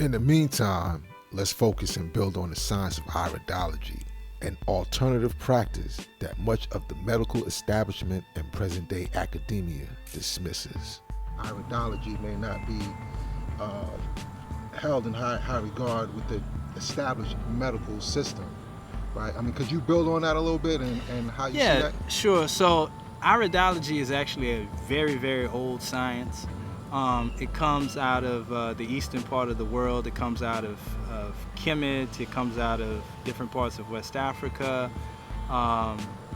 In the meantime, let's focus and build on the science of iridology, an alternative practice that much of the medical establishment and present-day academia dismisses. Iridology may not be held in high regard with the established medical system, right? I mean, could you build on that a little bit and how you see that? Yeah, sure. So iridology is actually a very, very old science. It comes out of the eastern part of the world. It comes out of Kemet. It comes out of different parts of West Africa.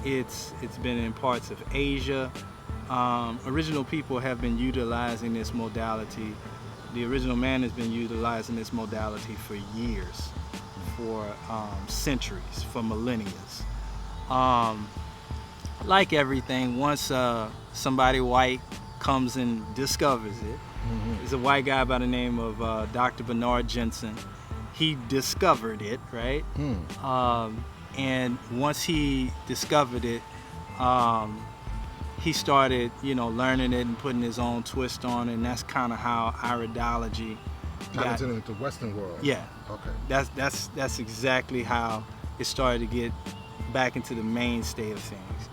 It's been in parts of Asia. Original people have been utilizing this modality. The original man has been utilizing this modality for years, for centuries, for millennia. Like everything, once somebody white comes and discovers it, it's a white guy by the name of Dr. Bernard Jensen. He discovered it, right? And once he discovered it, he started, learning it and putting his own twist on it, and that's kind of how iridology got into the Western world. Yeah. Okay. That's exactly how it started to get back into the mainstay of things.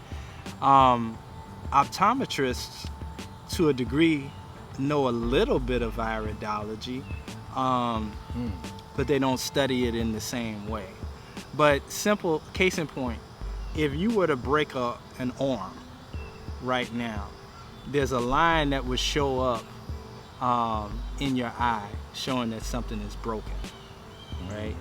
Optometrists, to a degree, know a little bit of iridology, but they don't study it in the same way. But simple case in point, if you were to break an arm right now, there's a line that would show up in your eye showing that something is broken, right?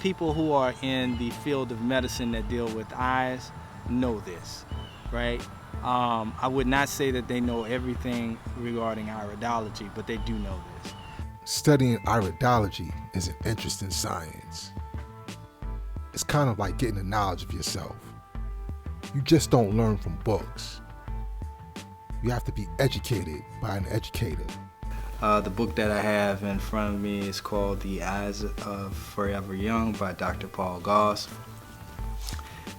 People who are in the field of medicine that deal with eyes know this, right? I would not say that they know everything regarding iridology, but they do know this. Studying iridology is an interesting science. It's kind of like getting the knowledge of yourself. You just don't learn from books. You have to be educated by an educator. The book that I have in front of me is called The Eyes of Forever Young by Dr. Paul Goss.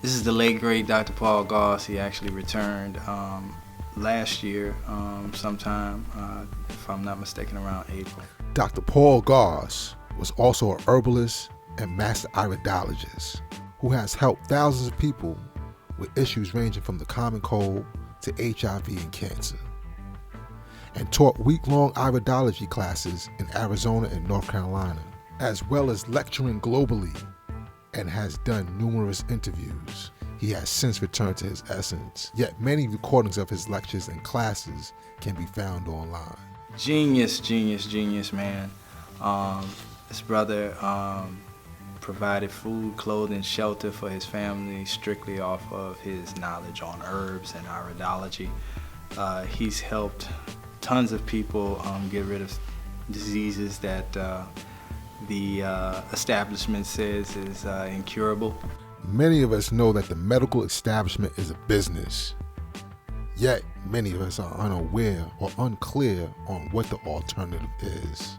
This is the late great Dr. Paul Goss. He actually returned last year sometime, if I'm not mistaken, around April. Dr. Paul Goss was also a herbalist and master iridologist who has helped thousands of people with issues ranging from the common cold to HIV and cancer, and taught week-long iridology classes in Arizona and North Carolina, as well as lecturing globally, and has done numerous interviews. He has since returned to his essence, yet many recordings of his lectures and classes can be found online. Genius, man. This brother provided food, clothing, shelter for his family strictly off of his knowledge on herbs and iridology. He's helped tons of people get rid of diseases that the establishment says is incurable. Many of us know that the medical establishment is a business, yet many of us are unaware or unclear on what the alternative is.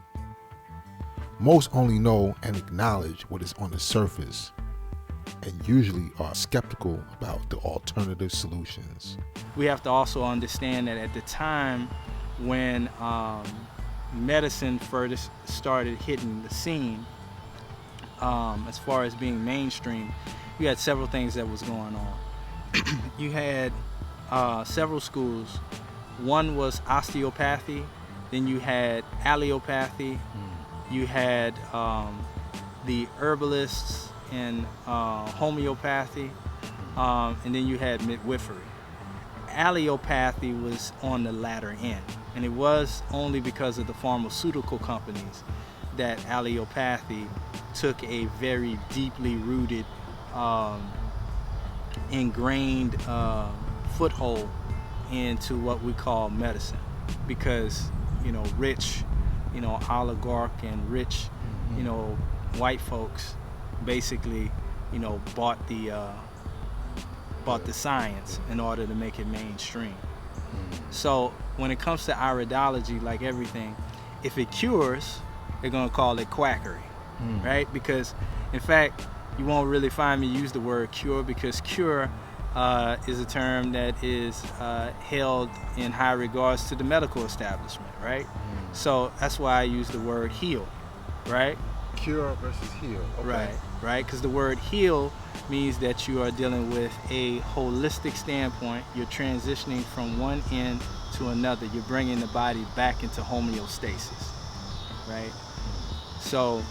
Most only know and acknowledge what is on the surface, and usually are skeptical about the alternative solutions. We have to also understand that at the time when medicine first started hitting the scene, as far as being mainstream, you had several things that was going on. You had several schools. One was osteopathy, then you had allopathy, you had the herbalists and homeopathy, and then you had midwifery. Allopathy was on the latter end, and it was only because of the pharmaceutical companies that allopathy took a very deeply rooted, ingrained foothold into what we call medicine, because rich, oligarch and rich, white folks basically, bought the science in order to make it mainstream. So when it comes to iridology, like everything, if it cures, they're gonna call it quackery, right? Because in fact, you won't really find me use the word cure, because cure is a term that is held in high regards to the medical establishment. right? So that's why I use the word heal, right? Cure versus heal. Okay. Right, because the word heal means that you are dealing with a holistic standpoint. You're transitioning from one end to another. You're bringing the body back into homeostasis, right? So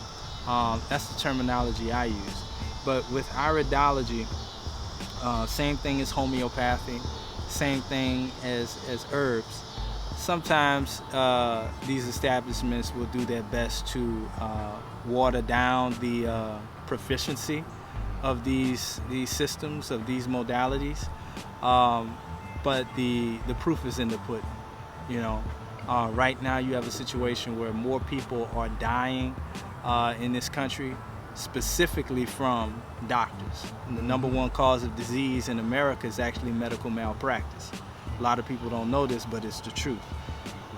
that's the terminology I use. But with iridology, same thing as homeopathy, same thing as herbs. Sometimes these establishments will do their best to water down the proficiency of these systems, of these modalities, but the proof is in the pudding. You know, right now you have a situation where more people are dying in this country, specifically from doctors. And the number one cause of disease in America is actually medical malpractice. A lot of people don't know this, but it's the truth.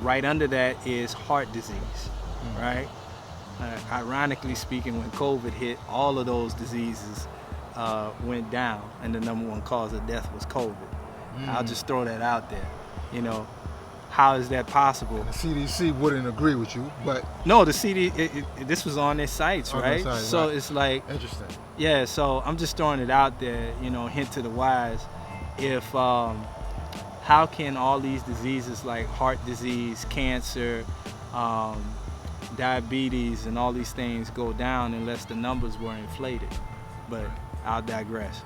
Right under that is heart disease, right? Ironically speaking, when COVID hit, all of those diseases went down, and the number one cause of death was COVID. I'll just throw that out there. You know, how is that possible? The CDC wouldn't agree with you, but no, the this was on their sites, right? So it's like interesting. Yeah, so I'm just throwing it out there, you know, hint to the wise. If how can all these diseases like heart disease, cancer, diabetes, and all these things go down unless the numbers were inflated? But I'll digress.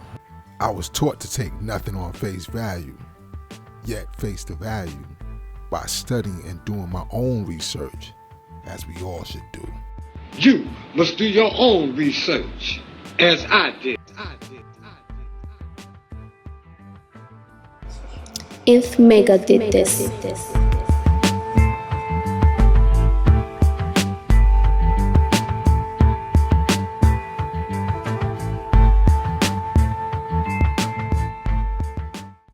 I was taught to take nothing on face value, yet face the value by studying and doing my own research, as we all should do. You must do your own research, as I did. INFMEGA did this.